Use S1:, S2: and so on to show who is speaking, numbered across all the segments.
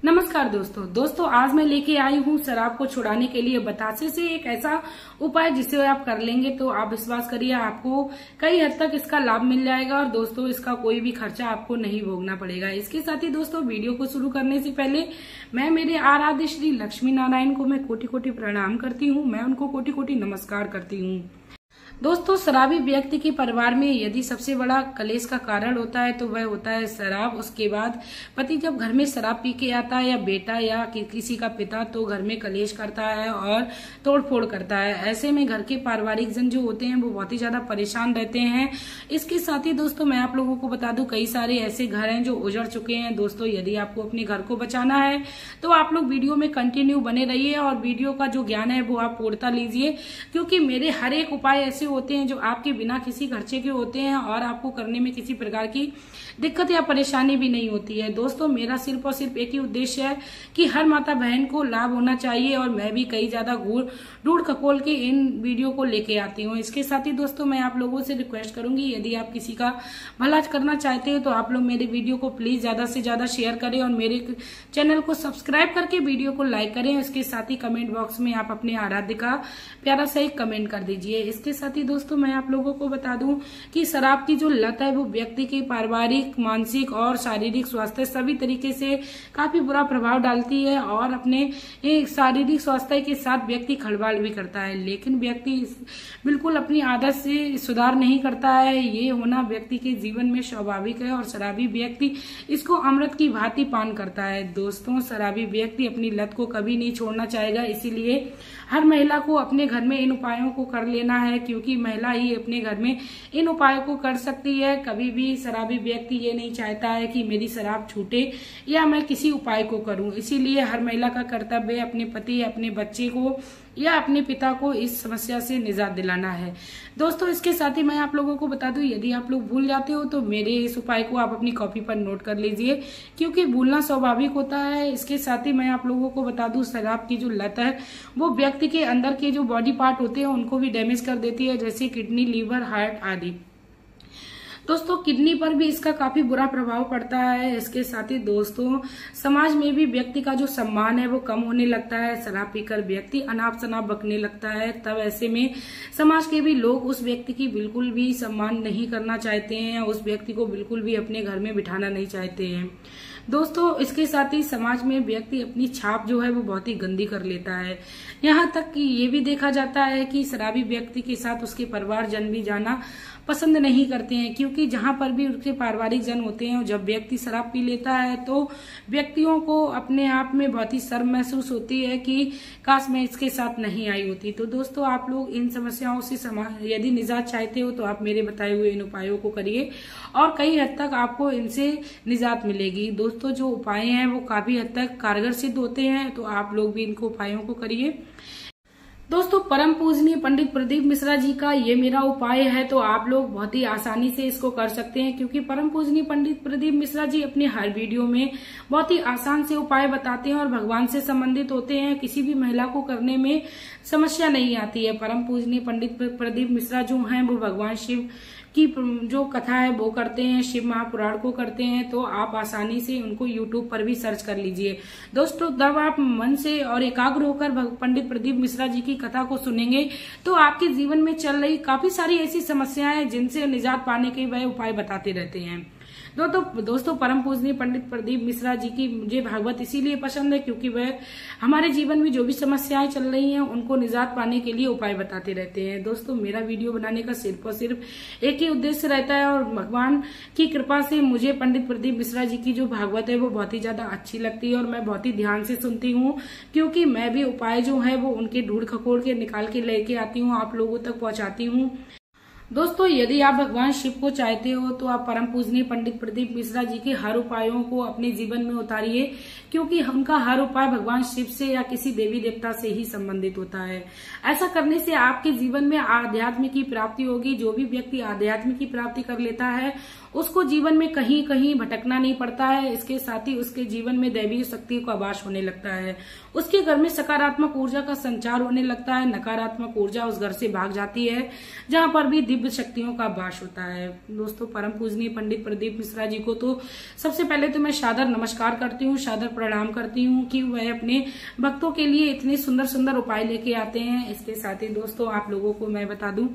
S1: नमस्कार दोस्तों आज मैं लेके आई हूँ शराब को छुड़ाने के लिए बतासे से एक ऐसा उपाय जिसे आप कर लेंगे तो आप विश्वास करिए आपको कई हद तक इसका लाभ मिल जाएगा और दोस्तों इसका कोई भी खर्चा आपको नहीं भोगना पड़ेगा। इसके साथ ही दोस्तों वीडियो को शुरू करने से पहले मैं मेरे आराध्य श्री लक्ष्मी नारायण को मैं कोटि कोटि प्रणाम करती हूँ, मैं उनको कोटि कोटि नमस्कार करती हूँ। दोस्तों शराबी व्यक्ति के परिवार में यदि सबसे बड़ा कलेश का कारण होता है तो वह होता है शराब। उसके बाद पति जब घर में शराब पी के आता है या बेटा या किसी का पिता तो घर में कलेश करता है और तोड़फोड़ करता है। ऐसे में घर के पारिवारिक जन जो होते हैं वो बहुत ही ज्यादा परेशान रहते हैं। इसके साथ ही दोस्तों मैं आप लोगों को बता दूं कई सारे ऐसे घर हैं जो उजड़ चुके हैं। दोस्तों यदि आपको अपने घर को बचाना है तो आप लोग वीडियो में कंटिन्यू बने रहिए और वीडियो का जो ज्ञान है वो आप पूर्णता लीजिए, क्योंकि मेरे हर एक उपाय ऐसे होते हैं जो आपके बिना किसी खर्चे के होते हैं और आपको करने में किसी प्रकार की दिक्कत या परेशानी भी नहीं होती है। दोस्तों मेरा सिर्फ और सिर्फ एक ही उद्देश्य है कि हर माता बहन को लाभ होना चाहिए और मैं भी कई ज्यादा ढूंढ खकोल के इन वीडियो को लेके आती हूँ। इसके साथ ही दोस्तों मैं आप लोगों से रिक्वेस्ट करूंगी यदि आप किसी का भला करना चाहते हो तो आप लोग मेरे वीडियो को प्लीज ज्यादा से ज्यादा शेयर करें और मेरे चैनल को सब्सक्राइब करके वीडियो को लाइक करें। इसके साथ ही कमेंट बॉक्स में आप अपने आराध्य का प्यारा सा एक कमेंट कर दीजिए। इसके साथ ही दोस्तों मैं आप लोगों को बता दूं कि शराब की जो लत है वो व्यक्ति के पारिवारिक, मानसिक और शारीरिक स्वास्थ्य सभी तरीके से काफी बुरा प्रभाव डालती है और अपने शारीरिक स्वास्थ्य के साथ व्यक्ति खलवाड़ भी करता है, लेकिन व्यक्ति बिल्कुल अपनी आदत से सुधार नहीं करता है। ये होना व्यक्ति के जीवन में स्वाभाविक है और शराबी व्यक्ति इसको अमृत की भांति पान करता है। दोस्तों शराबी व्यक्ति अपनी लत को कभी नहीं छोड़ना चाहेगा, इसीलिए हर महिला को अपने घर में इन उपायों को कर लेना है, क्योंकि महिला ही अपने घर में इन उपायों को कर सकती है। कभी भी शराबी व्यक्ति ये नहीं चाहता है कि मेरी शराब छूटे या मैं किसी उपाय को करूं, इसीलिए हर महिला का कर्तव्य है अपने पति, अपने बच्चे को या अपने पिता को इस समस्या से निजात दिलाना है। दोस्तों इसके साथ ही मैं आप लोगों को बता दूं यदि आप लोग भूल जाते हो तो मेरे इस उपाय को आप अपनी कॉपी पर नोट कर लीजिए, क्योंकि भूलना स्वाभाविक होता है। इसके साथ ही मैं आप लोगों को बता दूं शराब की जो लत है वो व्यक्ति के अंदर के जो बॉडी पार्ट होते हैं उनको भी डैमेज कर देती है, जैसे किडनी, लीवर, हार्ट आदि। दोस्तों किडनी पर भी इसका काफी बुरा प्रभाव पड़ता है। इसके साथ ही दोस्तों समाज में भी व्यक्ति का जो सम्मान है वो कम होने लगता है। शराब पीकर व्यक्ति अनाप शनाप बकने लगता है, तब ऐसे में समाज के भी लोग उस व्यक्ति की बिल्कुल भी सम्मान नहीं करना चाहते हैं, उस व्यक्ति को बिल्कुल भी अपने घर में बिठाना नहीं चाहते हैं। दोस्तों इसके साथ ही समाज में व्यक्ति अपनी छाप जो है वो बहुत ही गंदी कर लेता है। यहाँ तक कि ये भी देखा जाता है कि शराबी व्यक्ति के साथ उसके परिवारजन भी जाना पसंद नहीं करते हैं, क्योंकि जहां पर भी उसके पारिवारिक जन होते हैं जब व्यक्ति शराब पी लेता है तो व्यक्तियों को अपने आप में बहुत ही शर्म महसूस होती है कि काश मैं इसके साथ नहीं आई होती। तो दोस्तों आप लोग इन समस्याओं से यदि निजात चाहते हो तो आप मेरे बताए हुए इन उपायों को करिए और कई हद तक आपको इनसे निजात मिलेगी। दोस्तों जो उपाय हैं वो काफी हद तक कारगर सिद्ध होते हैं, तो आप लोग भी इनको उपायों को करिए। दोस्तों परम पूजनीय पंडित प्रदीप मिश्रा जी का ये मेरा उपाय है, तो आप लोग बहुत ही आसानी से इसको कर सकते हैं, क्योंकि परम पूजनीय पंडित प्रदीप मिश्रा जी अपने हर वीडियो में बहुत ही आसान से उपाय बताते हैं और भगवान से संबंधित होते हैं। किसी भी महिला को करने में समस्या नहीं आती है। परम पूजनीय पंडित प्रदीप मिश्रा जो हैं वो भगवान शिव की जो कथा है वो करते हैं, शिव महापुराण को करते हैं, तो आप आसानी से उनको YouTube पर भी सर्च कर लीजिए। दोस्तों जब आप मन से और एकाग्र होकर पंडित प्रदीप मिश्रा जी की कथा को सुनेंगे तो आपके जीवन में चल रही काफी सारी ऐसी समस्याएं जिनसे निजात पाने के वह उपाय बताते रहते हैं। दोस्तों परम पूजनीय पंडित प्रदीप मिश्रा जी की मुझे भागवत इसीलिए पसंद है क्योंकि वह हमारे जीवन में जो भी समस्याएं चल रही हैं उनको निजात पाने के लिए उपाय बताते रहते हैं। दोस्तों मेरा वीडियो बनाने का सिर्फ और सिर्फ एक ही उद्देश्य रहता है और भगवान की कृपा से मुझे पंडित प्रदीप मिश्रा जी की जो भागवत है वो बहुत ही ज्यादा अच्छी लगती है और मैं बहुत ही ध्यान से सुनती हूँ, क्योंकि मैं भी उपाय जो है वो उनके ढूंढ खकोड़ के निकाल के लेके आती हूँ, आप लोगों तक पहुंचाती हूँ। दोस्तों यदि आप भगवान शिव को चाहते हो तो आप परम पूजनीय पंडित प्रदीप मिश्रा जी के हर उपायों को अपने जीवन में उतारिए, क्योंकि उनका हर उपाय भगवान शिव से या किसी देवी देवता से ही संबंधित होता है। ऐसा करने से आपके जीवन में आध्यात्म की प्राप्ति होगी। जो भी व्यक्ति आध्यात्म की प्राप्ति कर लेता है उसको जीवन में कहीं कहीं भटकना नहीं पड़ता है। इसके साथ ही उसके जीवन में दैवीय शक्ति का आभास होने लगता है, उसके घर में सकारात्मक ऊर्जा का संचार होने लगता है, नकारात्मक ऊर्जा उस घर से भाग जाती है। जहां पर भी दिव्य शक्तियों का वास होता है। दोस्तों, परम पूजनीय पंडित प्रदीप मिश्रा जी को तो सबसे पहले तो मैं सादर नमस्कार करती हूँ, सादर प्रणाम करती हूँ कि वह अपने भक्तों के लिए इतने सुंदर सुंदर उपाय लेके आते हैं। इसके साथ ही दोस्तों, आप लोगों को मैं बता दूं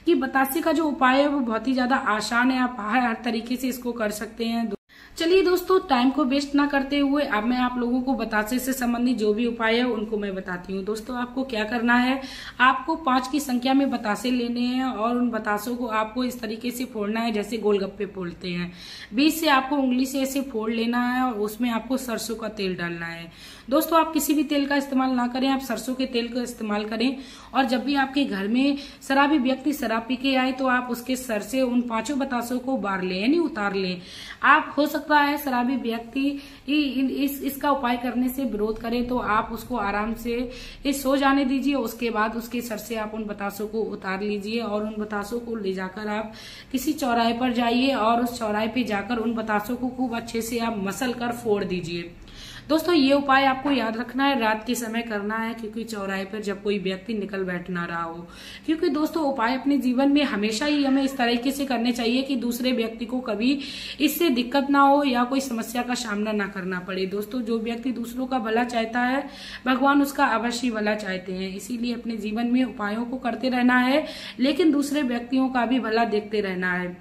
S1: कि बतासे का जो उपाय है वो बहुत ही ज्यादा आसान है, आप हर तरीके से इसको कर सकते हैं। चलिए दोस्तों, टाइम को वेस्ट ना करते हुए अब मैं आप लोगों को बतासे से संबंधित जो भी उपाय है उनको मैं बताती हूँ। दोस्तों, आपको क्या करना है, आपको 5 की संख्या में बतासे लेने हैं और उन बतासों को आपको इस तरीके से फोड़ना है जैसे गोलगप्पे फोड़ते हैं। बीच से आपको उंगली से ऐसे फोड़ लेना है और उसमें आपको सरसों का तेल डालना है। दोस्तों, आप किसी भी तेल का इस्तेमाल ना करें, आप सरसों के तेल का इस्तेमाल करें। और जब भी आपके घर में शराबी व्यक्ति शराब पी के आए तो आप उसके सर से उन 5 बतासों को बार लें, यानी उतार लें। आप हो सकता है शराबी व्यक्ति इसका उपाय करने से विरोध करे तो आप उसको आराम से सो जाने दीजिए। उसके बाद उसके सर से आप उन बतासों को उतार लीजिए और उन बतासों को ले जाकर आप किसी चौराहे पर जाइए और उस चौराहे पे जाकर उन बतासों को खूब अच्छे से आप मसल कर फोड़ दीजिए। दोस्तों, ये उपाय आपको याद रखना है, रात के समय करना है, क्योंकि चौराहे पर जब कोई व्यक्ति निकल बैठ ना रहा हो। क्योंकि दोस्तों, उपाय अपने जीवन में हमेशा ही हमें इस तरीके से करने चाहिए कि दूसरे व्यक्ति को कभी इससे दिक्कत ना हो या कोई समस्या का सामना ना करना पड़े। दोस्तों, जो व्यक्ति दूसरों का भला चाहता है, भगवान उसका अवश्य भला चाहते हैं। इसीलिए अपने जीवन में उपायों को करते रहना है, लेकिन दूसरे व्यक्तियों का भी भला देखते रहना है।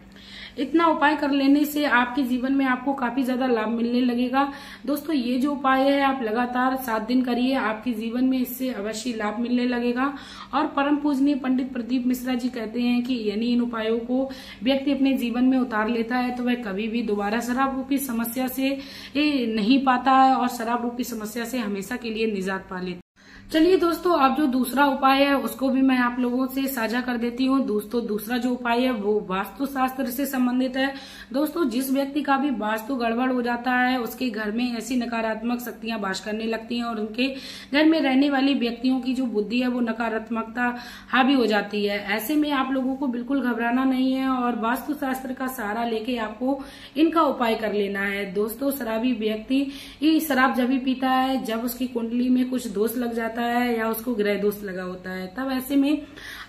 S1: इतना उपाय कर लेने से आपके जीवन में आपको काफी ज्यादा लाभ मिलने लगेगा। दोस्तों, ये जो उपाय है आप लगातार 7 दिन करिए, आपके जीवन में इससे अवश्य लाभ मिलने लगेगा। और परम पूजनीय पंडित प्रदीप मिश्रा जी कहते हैं कि यानी इन उपायों को व्यक्ति अपने जीवन में उतार लेता है तो वह कभी भी दोबारा शराब रूपी समस्या से नहीं पाता है और शराब रूपी समस्या से हमेशा के लिए निजात पा लेता है। चलिए दोस्तों, अब जो दूसरा उपाय है उसको भी मैं आप लोगों से साझा कर देती हूँ। दोस्तों, दूसरा जो उपाय है वो वास्तु शास्त्र से संबंधित है। दोस्तों, जिस व्यक्ति का भी वास्तु गड़बड़ हो जाता है उसके घर में ऐसी नकारात्मक शक्तियां वास करने लगती हैं और उनके घर में रहने वाली व्यक्तियों की जो बुद्धि है वो नकारात्मकता हावी हो जाती है। ऐसे में आप लोगों को बिल्कुल घबराना नहीं है और वास्तु शास्त्र का सहारा लेके आपको इनका उपाय कर लेना है। दोस्तों, शराबी व्यक्ति शराब जब भी पीता है जब उसकी कुंडली में कुछ दोष लग जाता है या उसको ग्रह दोष लगा होता है, तब ऐसे में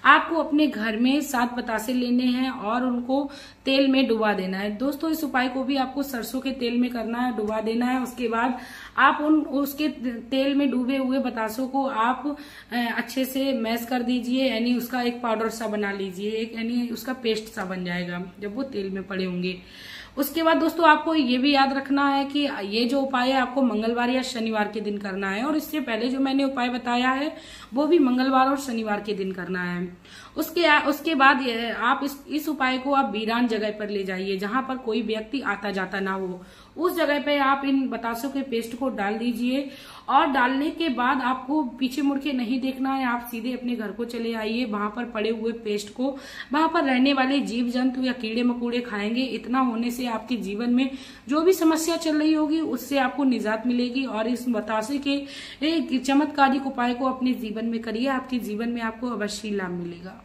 S1: आपको अपने घर में 7 बतासे लेने हैं और उनको तेल में डुबा देना है। दोस्तों, इस उपाय को भी आपको सरसों के तेल में करना है, डुबा देना है। उसके बाद आप उसके तेल में डूबे हुए बतासों को आप अच्छे से मैश कर दीजिए, यानी उसका एक पाउडर सा बना लीजिए, यानी उसका पेस्ट सा बन जाएगा जब वो तेल में पड़े होंगे। उसके बाद दोस्तों, आपको ये भी याद रखना है कि ये जो उपाय है आपको मंगलवार या शनिवार के दिन करना है और इससे पहले जो मैंने उपाय बताया है वो भी मंगलवार और शनिवार के दिन करना है। उसके बाद आप इस उपाय को आप वीरान जगह पर ले जाइए जहां पर कोई व्यक्ति आता जाता ना हो। उस जगह पे आप इन बतासों के पेस्ट को डाल दीजिए और डालने के बाद आपको पीछे मुड़ के नहीं देखना है, आप सीधे अपने घर को चले आइए। वहां पर पड़े हुए पेस्ट को वहां पर रहने वाले जीव जंतु या कीड़े मकोड़े खाएंगे। इतना होने से आपके जीवन में जो भी समस्या चल रही होगी उससे आपको निजात मिलेगी। और इस बतासे के एक चमत्कारिक उपाय को अपने जीवन में करिए, आपके जीवन में आपको अवश्य लाभ मिलेगा।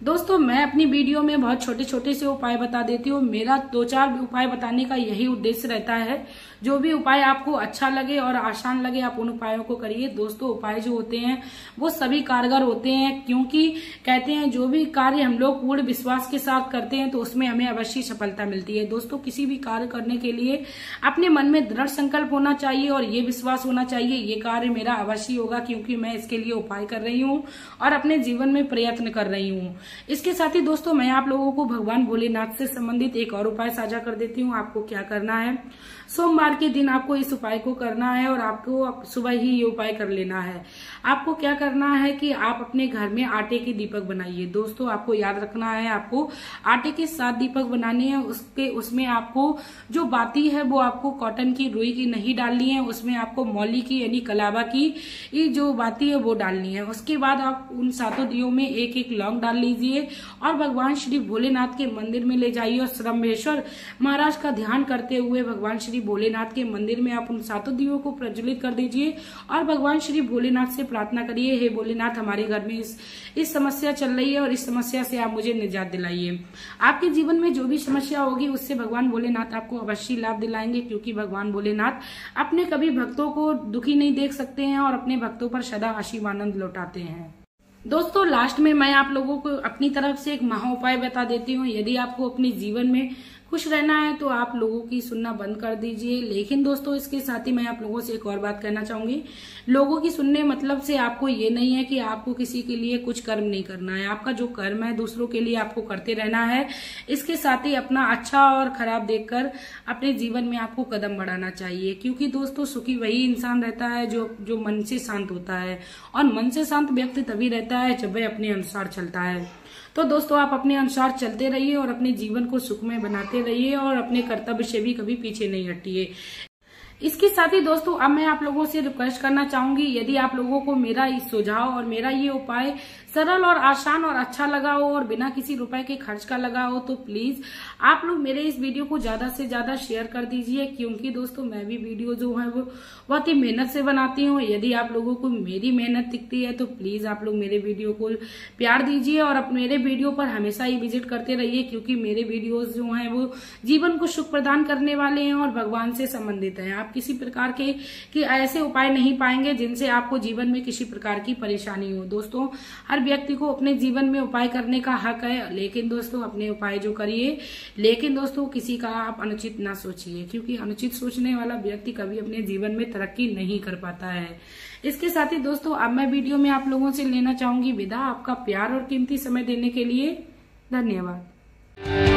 S1: दोस्तों, मैं अपनी वीडियो में बहुत छोटे छोटे से उपाय बता देती हूँ। मेरा 2-4 उपाय बताने का यही उद्देश्य रहता है। जो भी उपाय आपको अच्छा लगे और आसान लगे आप उन उपायों को करिए। दोस्तों, उपाय जो होते हैं वो सभी कारगर होते हैं, क्योंकि कहते हैं जो भी कार्य हम लोग पूर्ण विश्वास के साथ करते हैं तो उसमें हमें अवश्य सफलता मिलती है। दोस्तों, किसी भी कार्य करने के लिए अपने मन में दृढ़ संकल्प होना चाहिए और ये विश्वास होना चाहिए ये कार्य मेरा अवश्य होगा, क्योंकि मैं इसके लिए उपाय कर रही हूँ और अपने जीवन में प्रयत्न कर रही हूँ। इसके साथ ही दोस्तों, मैं आप लोगों को भगवान भोलेनाथ से संबंधित एक और उपाय साझा कर देती हूँ। आपको क्या करना है, सोमवार के दिन आपको इस उपाय को करना है और आपको सुबह ही ये उपाय कर लेना है। आपको क्या करना है कि आप अपने घर में आटे के दीपक बनाइए। दोस्तों, आपको याद रखना है आपको आटे के 7 दीपक बनाने हैं। उसमें आपको जो बाती है वो आपको कॉटन की, रुई की नहीं डालनी है, उसमें आपको मौली की यानी कलावा की जो बाती है वो डालनी है। उसके बाद आप उन 7 दियों में एक एक लौंग डाल लीजिए और भगवान श्री भोलेनाथ के मंदिर में ले जाइए और श्रम्भेश्वर महाराज का ध्यान करते हुए भगवान श्री भोलेनाथ के मंदिर में आप उन 7 दियों को प्रज्वलित कर दीजिए और भगवान श्री भोलेनाथ से प्रार्थना करिए, हे भोलेनाथ, हमारे घर में इस समस्या चल रही है और इस समस्या से आप मुझे निजात दिलाइए। आपके जीवन में जो भी समस्या होगी उससे भगवान भोलेनाथ आपको अवश्य लाभ दिलाएंगे, क्योंकि भगवान भोलेनाथ अपने कभी भक्तों को दुखी नहीं देख सकते हैं और अपने भक्तों पर सदा असीम आनंद लौटाते हैं। दोस्तों लास्ट में मैं आप लोगों को अपनी तरफ से एक महा उपाय बता देती हूँ। यदि आपको अपने जीवन में खुश रहना है तो आप लोगों की सुनना बंद कर दीजिए। लेकिन दोस्तों इसके साथ ही मैं आप लोगों से एक और बात कहना चाहूंगी, लोगों की सुनने मतलब से आपको ये नहीं है कि आपको किसी के लिए कुछ कर्म नहीं करना है। आपका जो कर्म है दूसरों के लिए आपको करते रहना है। इसके साथ ही अपना अच्छा और खराब देखकर अपने जीवन में आपको कदम बढ़ाना चाहिए, क्योंकि दोस्तों सुखी वही इंसान रहता है जो मन से शांत होता है, और मन से शांत व्यक्ति तभी रहता है जब वह अपने अनुसार चलता है। तो दोस्तों आप अपने अनुसार चलते रहिए और अपने जीवन को सुखमय बनाते रहिए और अपने कर्तव्य से भी कभी पीछे नहीं हटिए। इसके साथ ही दोस्तों अब मैं आप लोगों से रिक्वेस्ट करना चाहूंगी, यदि आप लोगों को मेरा इस सुझाव और मेरा ये उपाय सरल और आसान और अच्छा लगा हो और बिना किसी रुपए के खर्च का लगा हो तो प्लीज आप लोग मेरे इस वीडियो को ज्यादा से ज्यादा शेयर कर दीजिए, क्योंकि दोस्तों मैं भी वीडियो जो है वो बहुत ही मेहनत से बनाती हूँ। यदि आप लोगों को मेरी मेहनत दिखती है तो प्लीज आप लोग मेरे वीडियो को प्यार दीजिए और मेरे वीडियो पर हमेशा ही विजिट करते रहिए, क्योंकि मेरे वीडियोज जो है वो जीवन को सुख प्रदान करने वाले हैं और भगवान से संबंधित है। आप किसी प्रकार के ऐसे उपाय नहीं पाएंगे जिनसे आपको जीवन में किसी प्रकार की परेशानी हो। दोस्तों हर व्यक्ति को अपने जीवन में उपाय करने का हक है, लेकिन दोस्तों अपने उपाय जो करिए, लेकिन दोस्तों किसी का आप अनुचित ना सोचिए, क्योंकि अनुचित सोचने वाला व्यक्ति कभी अपने जीवन में तरक्की नहीं कर पाता है। इसके साथ ही दोस्तों अब मैं वीडियो में आप लोगों से लेना चाहूंगी विदा। आपका प्यार और कीमती समय देने के लिए धन्यवाद।